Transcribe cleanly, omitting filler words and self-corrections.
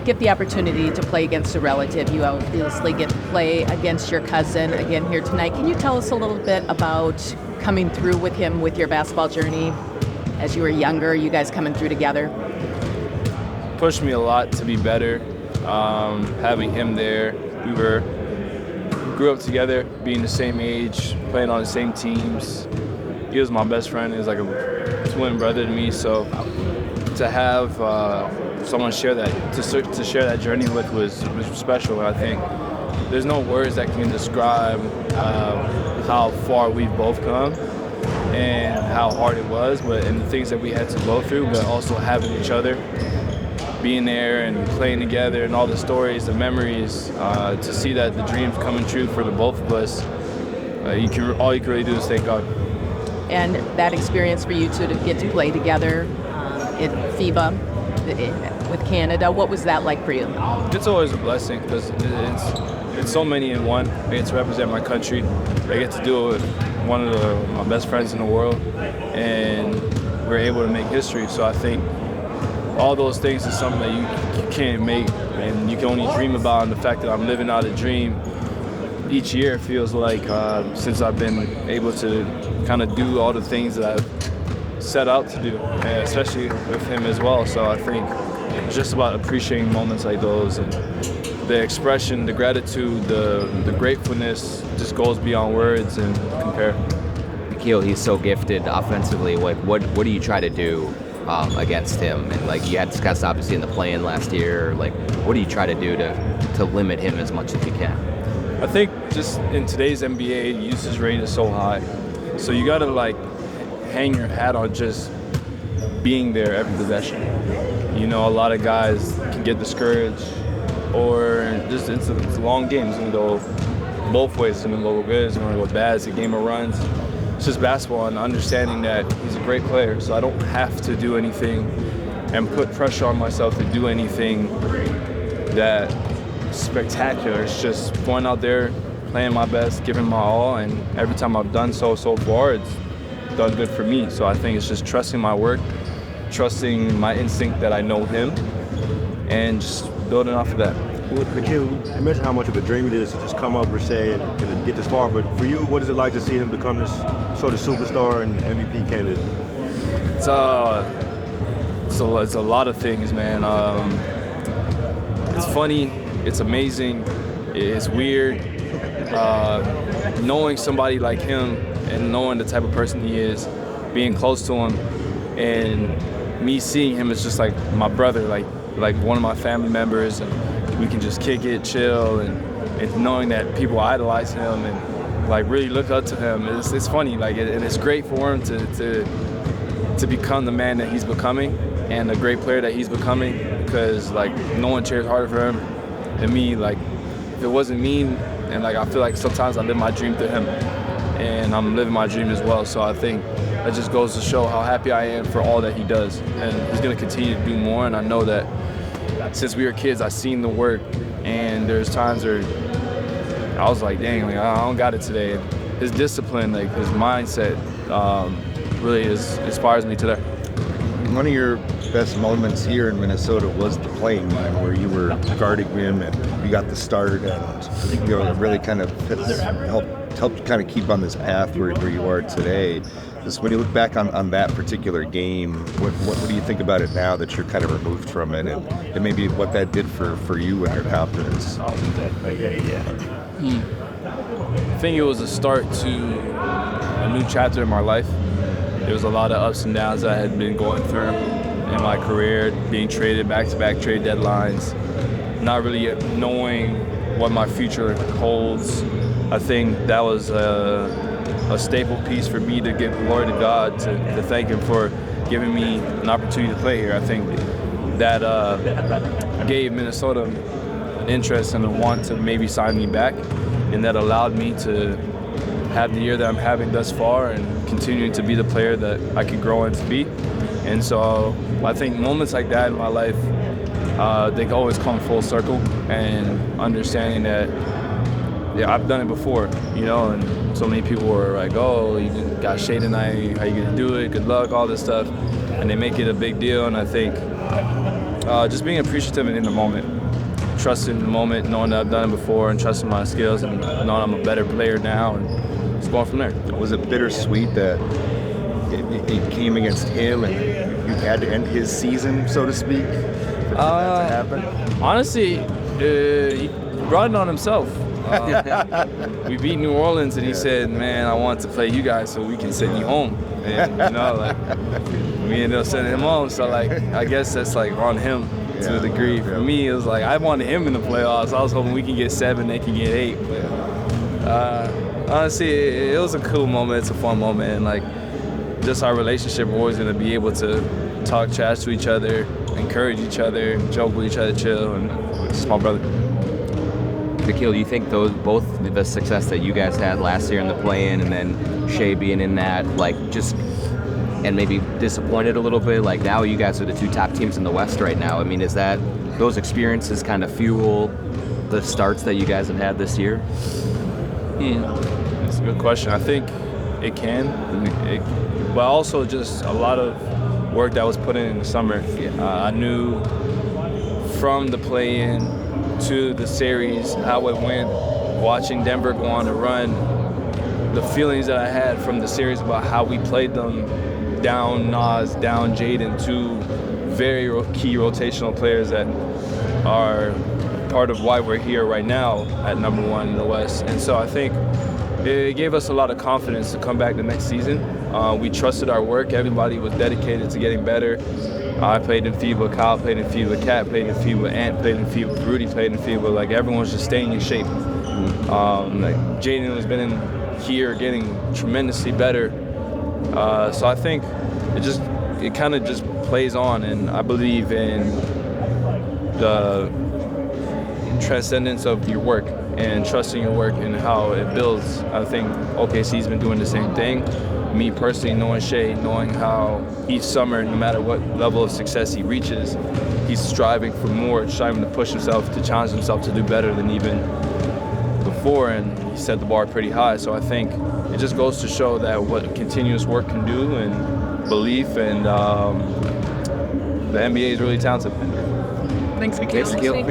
get the opportunity to play against a relative. You obviously get to play against your cousin again here tonight. Can you tell us a little bit about coming through with him with your basketball journey as you were younger, you guys coming through together? Pushed me a lot to be better. Having him there, we grew up together, being the same age, playing on the same teams. He was my best friend. He was like a twin brother to me. So to have someone share that, to share that journey with was special. I think there's no words that can describe how far we've both come and how hard it was, and the things that we had to go through, but also having each other, being there and playing together and all the stories, the memories, to see that the dream's coming true for the both of us, all you can really do is thank God. And that experience for you two to get to play together in FIBA with Canada, what was that like for you? It's always a blessing because it's so many in one. I get to represent my country. I get to do it with one of my best friends in the world, and we're able to make history. So I think all those things is something that you can't make, and you can only dream about. And the fact that I'm living out a dream each year feels like since I've been able to kind of do all the things that I've set out to do, and especially with him as well. So I think it's just about appreciating moments like those, and the expression, the gratitude, the gratefulness just goes beyond words and compare. Nickeil, he's so gifted offensively. What do you try to do against him? And like you had success obviously in the play-in last year. Like what do you try to do to limit him as much as you can? I think just in today's NBA, usage rate is so high. So you gotta like hang your hat on just being there every possession. You know, a lot of guys can get discouraged, or just it's a long game. It's gonna go both ways. It's gonna go good, it's gonna go bad. It's a game of runs. It's just basketball, and understanding that he's a great player, so I don't have to do anything and put pressure on myself to do anything that spectacular. It's just going out there, playing my best, giving my all, and every time I've done so far, it's done good for me. So I think it's just trusting my work, trusting my instinct that I know him, and just building off of that. You mentioned how much of a dream it is to just come up per se and get this far, but for you, what is it like to see him become this sort of superstar and MVP candidate? It's a lot of things, man. It's funny, it's amazing, it's weird. Knowing somebody like him and knowing the type of person he is, being close to him, and me seeing him as just like my brother, like one of my family members, and we can just kick it, chill, and knowing that people idolize him and like really look up to him. It's funny, like, and it's great for him to become the man that he's becoming and the great player that he's becoming, because like no one cheers harder for him than me. Like if it wasn't me, and like I feel like sometimes I live my dream through him, and I'm living my dream as well. So I think that just goes to show how happy I am for all that he does, and he's gonna continue to do more. And I know that since we were kids, I've seen the work, and there's times where I was like, dang, like I don't got it today. And his discipline, like his mindset, really inspires me today. One of your best moments here in Minnesota was the playing game where you were guarding him and you got the start, and it really kind of helped kind of keep on this path where you are today. Just when you look back on that particular game, what do you think about it now that you're kind of removed from it, and maybe what that did for you and your confidence? I think it was a start to a new chapter in my life. There was a lot of ups and downs that I had been going through in my career, being traded back-to-back trade deadlines, not really knowing what my future holds. I think that was a staple piece for me to give glory to God, to thank him for giving me an opportunity to play here. I think that gave Minnesota an interest and a want to maybe sign me back, and that allowed me to have the year that I'm having thus far and continuing to be the player that I could grow into be. And so I think moments like that in my life, they can always come full circle, and understanding that, yeah, I've done it before, you know, and so many people were like, oh, you got Shai tonight, how you gonna do it, good luck, all this stuff, and they make it a big deal. And I think Just being appreciative in the moment, trusting the moment, knowing that I've done it before, and trusting my skills, and knowing I'm a better player now, and just going from there. Was it bittersweet that it came against him and you had to end his season, so to speak, for that to happen? Honestly, he brought it on himself. We beat New Orleans, and he said, "Man, I want to play you guys so we can send you home." And we ended up sending him home. So I guess that's on him to a degree. For me, it was I wanted him in the playoffs. I was hoping we can get 7, they can get 8. But honestly, it was a cool moment. It's a fun moment, and just our relationship, we're always gonna be able to talk trash to each other, encourage each other, joke with each other, chill, and it's my brother. Nickeil, do you think both the success that you guys had last year in the play-in and then Shai being in that, and maybe disappointed a little bit, now you guys are the 2 top teams in the West right now. I mean, is that those experiences kind of fuel the starts that you guys have had this year? That's a good question. I think it can, but also just a lot of work that was put in the summer. I knew from the play-in to the series how it went, watching Denver go on a run, the feelings that I had from the series about how we played them, down Nas, down Jaden, 2 very key rotational players that are part of why we're here right now at number 1 in the West. And so I think it gave us a lot of confidence to come back the next season. We trusted our work. Everybody was dedicated to getting better. I played in FIBA, Kyle played in FIBA, Cat played in FIBA, Ant played in FIBA, Rudy played in FIBA. Everyone was just staying in shape. Jaden has been in here getting tremendously better. So I think it kind of just plays on, and I believe in the transcendence of your work and trusting your work and how it builds. I think OKC's been doing the same thing. Me personally, knowing Shai, knowing how each summer, no matter what level of success he reaches, he's striving for more, striving to push himself, to challenge himself to do better than even before, and he set the bar pretty high. So I think it just goes to show that what continuous work can do, and belief, and the NBA is really talented. Thanks, Nickeil.